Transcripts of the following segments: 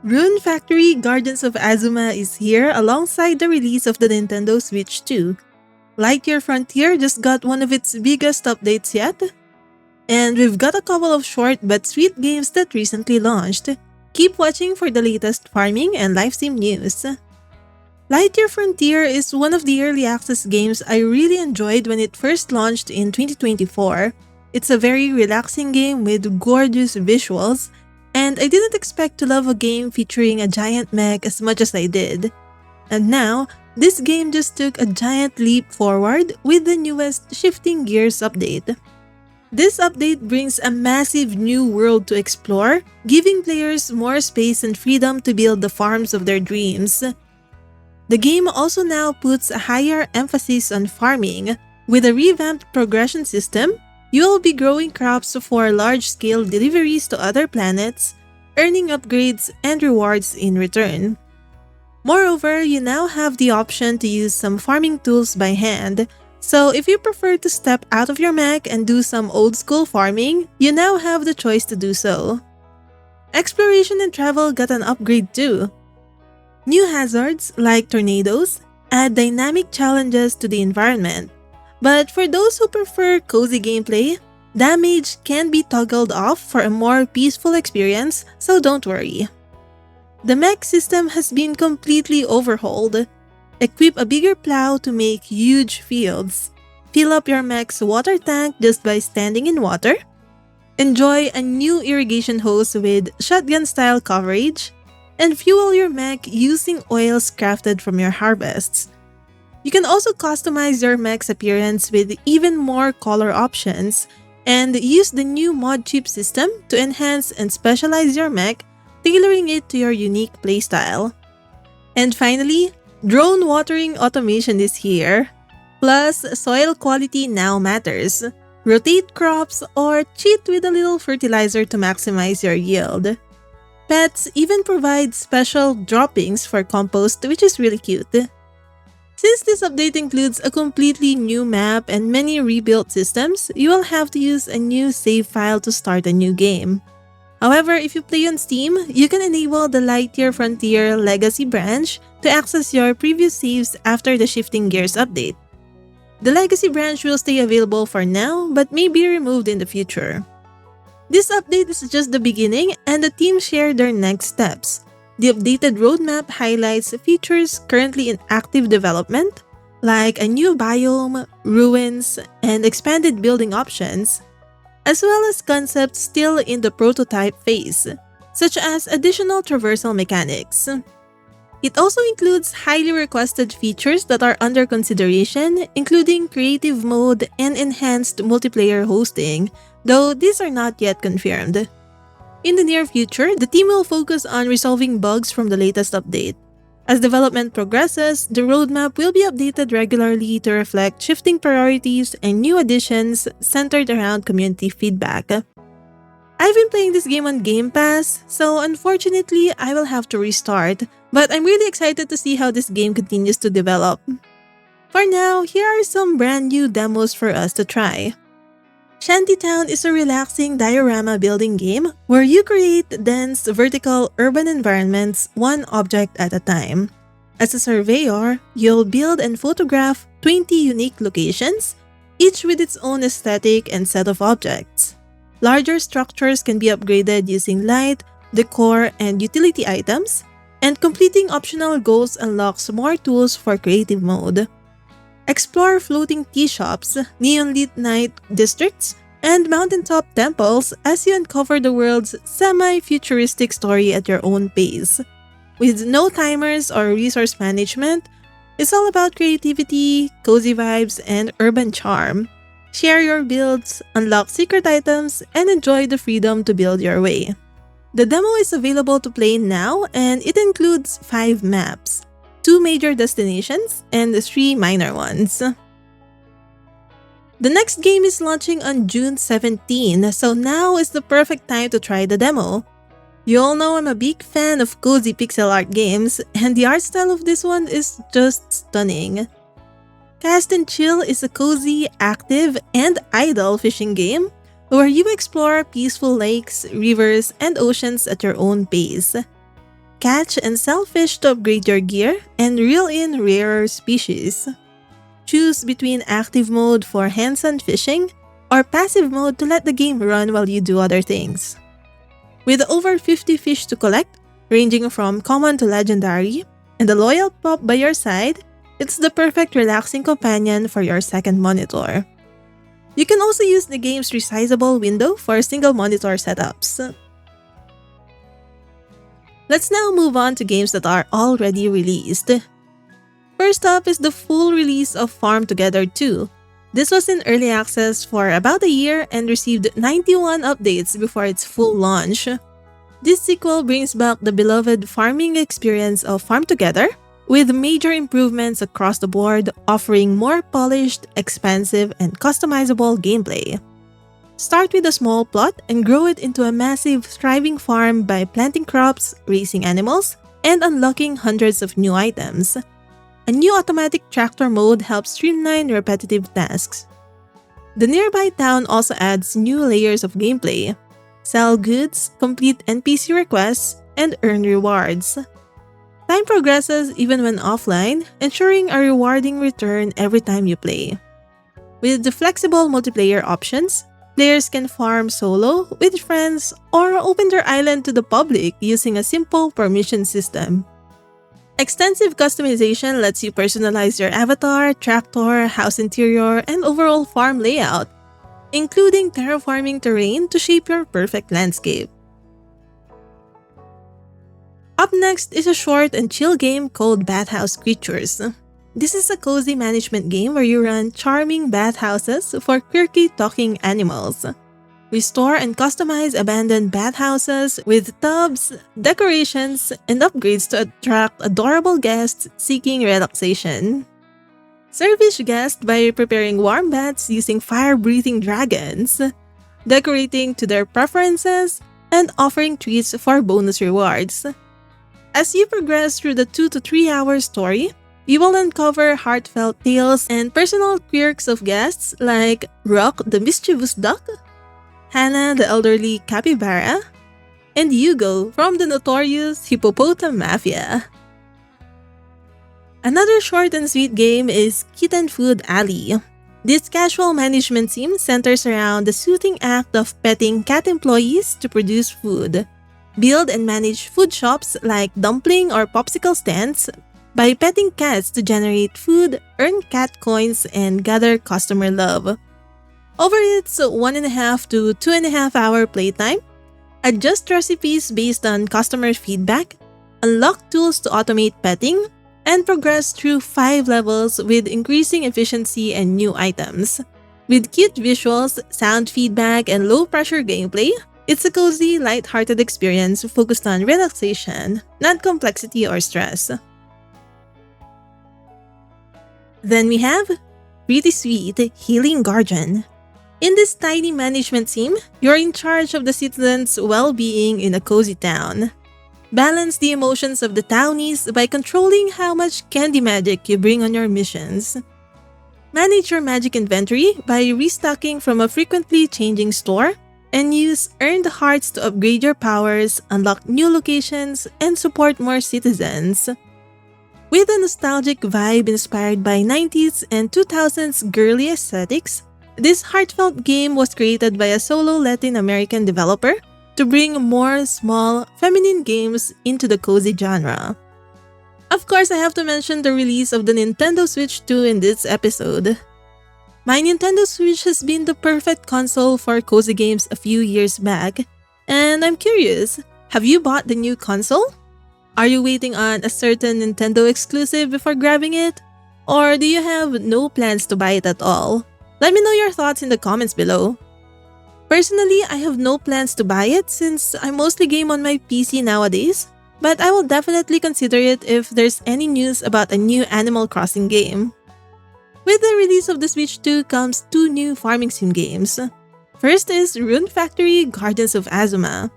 Rune Factory Guardians of Azuma is here alongside the release of the Nintendo Switch 2. Lightyear Frontier just got one of its biggest updates yet. And we've got a couple of short but sweet games that recently launched. Keep watching for the latest farming and live sim news. Lightyear Frontier is one of the early access games I really enjoyed when it first launched in 2024. It's a very relaxing game with gorgeous visuals, and I didn't expect to love a game featuring a giant mech as much as I did. And now, this game just took a giant leap forward with the newest Shifting Gears update. This update brings a massive new world to explore, giving players more space and freedom to build the farms of their dreams. The game also now puts a higher emphasis on farming. With a revamped progression system, you will be growing crops for large-scale deliveries to other planets, earning upgrades and rewards in return. Moreover, you now have the option to use some farming tools by hand, so if you prefer to step out of your mech and do some old-school farming, you now have the choice to do so. Exploration and travel got an upgrade too. New hazards, like tornadoes, add dynamic challenges to the environment. But for those who prefer cozy gameplay, damage can be toggled off for a more peaceful experience, so don't worry. The mech system has been completely overhauled. Equip a bigger plow to make huge fields. Fill up your mech's water tank just by standing in water. Enjoy a new irrigation hose with shotgun-style coverage. And fuel your mech using oils crafted from your harvests. You can also customize your mech's appearance with even more color options, and use the new mod chip system to enhance and specialize your mech, tailoring it to your unique playstyle. And finally, drone watering automation is here. Plus, soil quality now matters. Rotate crops or cheat with a little fertilizer to maximize your yield. Pets even provide special droppings for compost, which is really cute. Since this update includes a completely new map and many rebuilt systems, you will have to use a new save file to start a new game. However, if you play on Steam, you can enable the Lightyear Frontier Legacy branch to access your previous saves after the Shifting Gears update. The Legacy branch will stay available for now, but may be removed in the future. This update is just the beginning, and the team shared their next steps. The updated roadmap highlights features currently in active development, like a new biome, ruins, and expanded building options, as well as concepts still in the prototype phase, such as additional traversal mechanics. It also includes highly requested features that are under consideration, including creative mode and enhanced multiplayer hosting, though these are not yet confirmed. In the near future, the team will focus on resolving bugs from the latest update. As development progresses, the roadmap will be updated regularly to reflect shifting priorities and new additions centered around community feedback. I've been playing this game on Game Pass, so unfortunately I will have to restart, but I'm really excited to see how this game continues to develop. For now, here are some brand new demos for us to try. Shantytown is a relaxing diorama building game where you create dense, vertical urban environments one object at a time. As a surveyor, you'll build and photograph 20 unique locations, each with its own aesthetic and set of objects. Larger structures can be upgraded using light, decor, and utility items, and completing optional goals unlocks more tools for creative mode. Explore floating tea shops, neon-lit night districts, and mountaintop temples as you uncover the world's semi-futuristic story at your own pace. With no timers or resource management, it's all about creativity, cozy vibes, and urban charm. Share your builds, unlock secret items, and enjoy the freedom to build your way. The demo is available to play now, and it includes 5 maps. 2 major destinations, and 3 minor ones. The next game is launching on June 17, so now is the perfect time to try the demo. You all know I'm a big fan of cozy pixel art games, and the art style of this one is just stunning. Cast and Chill is a cozy, active, and idle fishing game where you explore peaceful lakes, rivers, and oceans at your own pace. catch and sell fish to upgrade your gear, and reel in rarer species. Choose between active mode for hands-on fishing or passive mode to let the game run while you do other things. With over 50 fish to collect, ranging from common to legendary, and a loyal pup by your side, it's the perfect relaxing companion for your second monitor. You can also use the game's resizable window for single monitor setups. Let's now move on to games that are already released. First up is the full release of Farm Together 2. This was in early access for about a year and received 91 updates before its full launch. This sequel brings back the beloved farming experience of Farm Together, with major improvements across the board, offering more polished, expansive, and customizable gameplay. Start with a small plot and grow it into a massive, thriving farm by planting crops, raising animals, and unlocking hundreds of new items. A new automatic tractor mode helps streamline repetitive tasks. The nearby town also adds new layers of gameplay. Sell goods, complete NPC requests, and earn rewards. Time progresses even when offline, ensuring a rewarding return every time you play. With the flexible multiplayer options, players can farm solo, with friends, or open their island to the public using a simple permission system. Extensive customization lets you personalize your avatar, tractor, house interior, and overall farm layout, including terraforming terrain to shape your perfect landscape. Up next is a short and chill game called Bathhouse Creatures. This is a cozy management game where you run charming bathhouses for quirky talking animals. Restore and customize abandoned bathhouses with tubs, decorations, and upgrades to attract adorable guests seeking relaxation. Service guests by preparing warm baths using fire-breathing dragons, decorating to their preferences, and offering treats for bonus rewards. As you progress through the 2 to 3 hour story, you will uncover heartfelt tales and personal quirks of guests like Rock the mischievous duck, Hannah the elderly capybara, and Hugo from the notorious Hippopotam Mafia. Another short and sweet game is Kitten Food Alley. This casual management sim centers around the soothing act of petting cat employees to produce food. Build and manage food shops like dumpling or popsicle stands by petting cats to generate food, earn cat coins, and gather customer love. Over its 1.5 to 2.5 hour playtime, adjust recipes based on customer feedback, unlock tools to automate petting, and progress through 5 levels with increasing efficiency and new items. With cute visuals, sound feedback, and low-pressure gameplay, it's a cozy, light-hearted experience focused on relaxation, not complexity or stress. Then we have Pretty Sweet Healing Guardian. In this tiny management sim, you're in charge of the citizens' well-being in a cozy town. Balance the emotions of the townies by controlling how much candy magic you bring on your missions. Manage your magic inventory by restocking from a frequently changing store, and use earned hearts to upgrade your powers, unlock new locations, and support more citizens. With a nostalgic vibe inspired by 90s and 2000s girly aesthetics, this heartfelt game was created by a solo Latin American developer to bring more small, feminine games into the cozy genre. Of course, I have to mention the release of the Nintendo Switch 2 in this episode. My Nintendo Switch has been the perfect console for cozy games a few years back, and I'm curious, have you bought the new console? Are you waiting on a certain Nintendo exclusive before grabbing it? Or do you have no plans to buy it at all? Let me know your thoughts in the comments below. Personally, I have no plans to buy it since I mostly game on my PC nowadays, but I will definitely consider it if there's any news about a new Animal Crossing game. With the release of the Switch 2 comes 2 new farming sim games. First is Rune Factory Guardians of Azuma.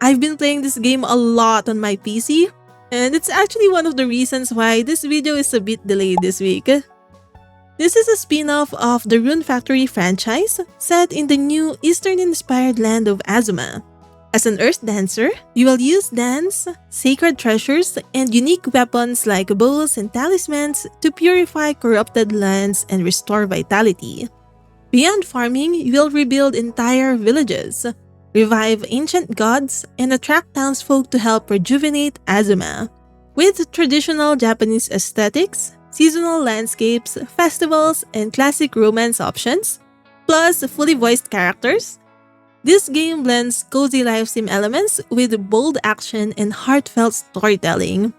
I've been playing this game a lot on my PC, and it's actually one of the reasons why this video is a bit delayed this week. This is a spin-off of the Rune Factory franchise set in the new Eastern-inspired land of Azuma. As an Earth Dancer, you will use dance, sacred treasures, and unique weapons like bows and talismans to purify corrupted lands and restore vitality. Beyond farming, you will rebuild entire villages, revive ancient gods, and attract townsfolk to help rejuvenate Azuma. With traditional Japanese aesthetics, seasonal landscapes, festivals, and classic romance options, plus fully voiced characters, this game blends cozy life sim elements with bold action and heartfelt storytelling.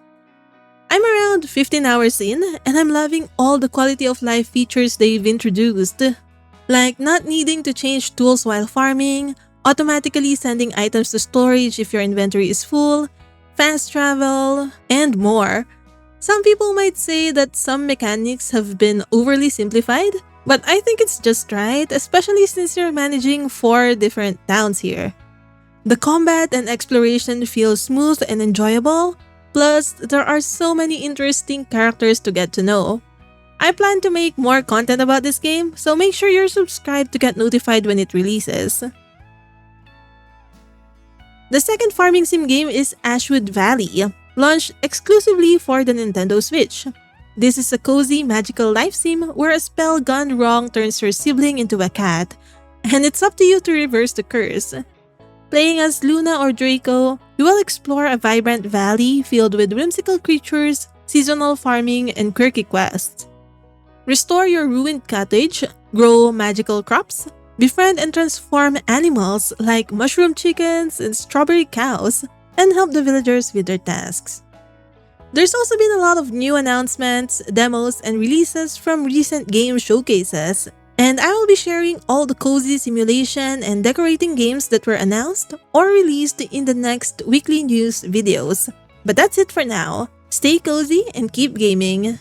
I'm around 15 hours in, and I'm loving all the quality of life features they've introduced, like not needing to change tools while farming, automatically sending items to storage if your inventory is full, fast travel, and more. Some people might say that some mechanics have been overly simplified, but I think it's just right, especially since you're managing 4 different towns here. The combat and exploration feel smooth and enjoyable, plus there are so many interesting characters to get to know. I plan to make more content about this game, so make sure you're subscribed to get notified when it releases. The second farming sim game is Ashwood Valley, launched exclusively for the Nintendo Switch. This is a cozy, magical life sim where a spell gone wrong turns your sibling into a cat, and it's up to you to reverse the curse. Playing as Luna or Draco, you will explore a vibrant valley filled with whimsical creatures, seasonal farming, and quirky quests. Restore your ruined cottage, grow magical crops, befriend and transform animals like mushroom chickens and strawberry cows, and help the villagers with their tasks. There's also been a lot of new announcements, demos, and releases from recent game showcases, and I will be sharing all the cozy simulation and decorating games that were announced or released in the next weekly news videos. But that's it for now. Stay cozy and keep gaming.